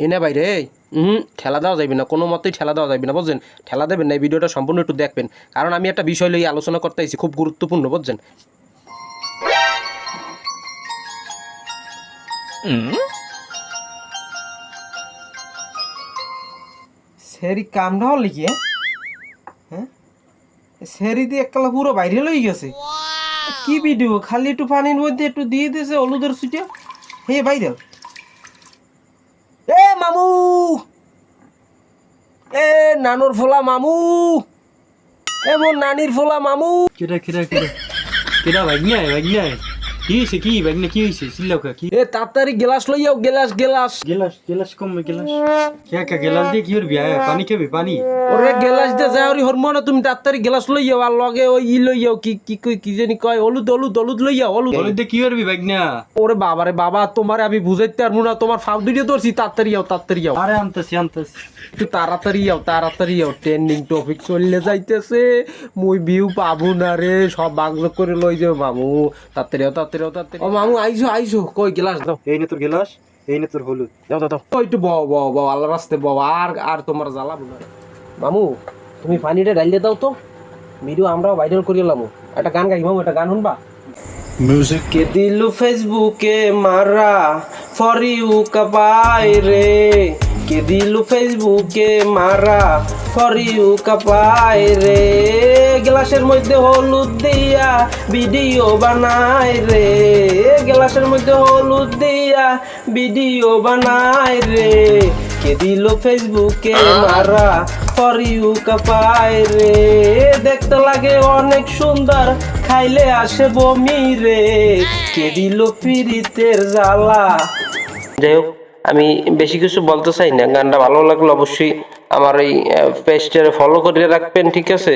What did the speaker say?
এনে বাইরে ঠেলা দেওয়া যাবে না, কোনো মতেই ঠেলা দেওয়া যাবে না, বুঝছেন? ঠেলা দেবেন না, এই ভিডিওটা সম্পূর্ণ একটু দেখবেন, কারণ আমি একটা বিষয় লইয়ে আলোচনা করতে আইছি, খুব গুরুত্বপূর্ণ, বুঝছেন? সেরি কামটা হল কি? হ্যাঁ, সেরি দিয়ে একলা পুরো বাইরে লই গেছে। কি ভিডিও? খালি একটু পানির মধ্যে একটু দিয়ে দিয়েছে হলুদের সুইটা, হে বাইরে। এ মামু, এ নানুর ফোলা মামু, এ মোর নানির ফোলা মামু। কেডা কেডা কেডা কেডা ভাগ্নে কি হইছে কি ভাগ্নে কি হইছে চিল্লাও কি এ তাড়াতাড়ি গ্লাস লইয়াও, গ্লাস গ্লাস। গেলাস গেলাস কমবে গেলাস কে গেলাস দিয়ে কি করবি পানি খাবি পানি ওরে গ্লাস দে যাওরি হরমোনা, তুমি তাড়াতাড়ি গ্লাস লইয়াও, আর লগে ওই লইয়াও, কি কি কি জানি কয়, হলুদ হলুদ হলুদ লইয়াও, হলুদ। বলে দিয়ে কি করবি ভাগ্না? ওরে বাবারে বাবা, তোমারে আমি বুঝাইতে পারবো না, তোমার ফাউ দুইটা ধরছি, তাড়াতাড়ি যাও, তাড়াতাড়ি যাও, আরে আনতেছি একটু তাড়াতাড়ি যাও, তাড়াতাড়ি যাও, ট্রেন্ডিং টপিক চললে যাইতেছে, মুই ভিউ পাবো না রে, সব বাগজ করে লই যাও মামু, তাড়াতাড়ি যাও, তাড়াতাড়ি যাও, তাড়াতাড়ি। ও মামু আইসো আইসো, কই গ্লাস দাও, এই নে তোর গেলাস, এই নে তোর হলুদ। দাও দাও দাও, ওই একটু বও বও বও, আল্লাহ রাস্তে বও, আর আর তোমার জ্বালাবো না। মামু তুমি পানিটা ঢালিয়ে দাও তো, ভিডিও আমরাও ভাইরাল করিলাম। একটা গান গাই মামু, একটা গান শুনবা? Music. কে দিলু ফেসবুকে মারা ফর ইউ কাপাই রে, কে দিলু ফেসবুকে মারা ফর ইউ কাপাই রে, গ্লাসের মধ্যে হলুদ দিয়া ভিডিও বানাই রে, গ্লাসের মধ্যে হলুদ দিয়া ভিডিও বানাই রে, কে দিল ফেসবুকে মারা ফর ইউ কাপাই রে, দেখতে লাগে অনেক সুন্দর, খাইলে আসে বমি রে, কে দিল পিরিতের জ্বালা। যাই হোক, আমি বেশি কিছু বলতে চাই না, গানটা ভালো লাগলো অবশ্যই আমার এই পেজটা ফলো করে রাখবেন, ঠিক আছে?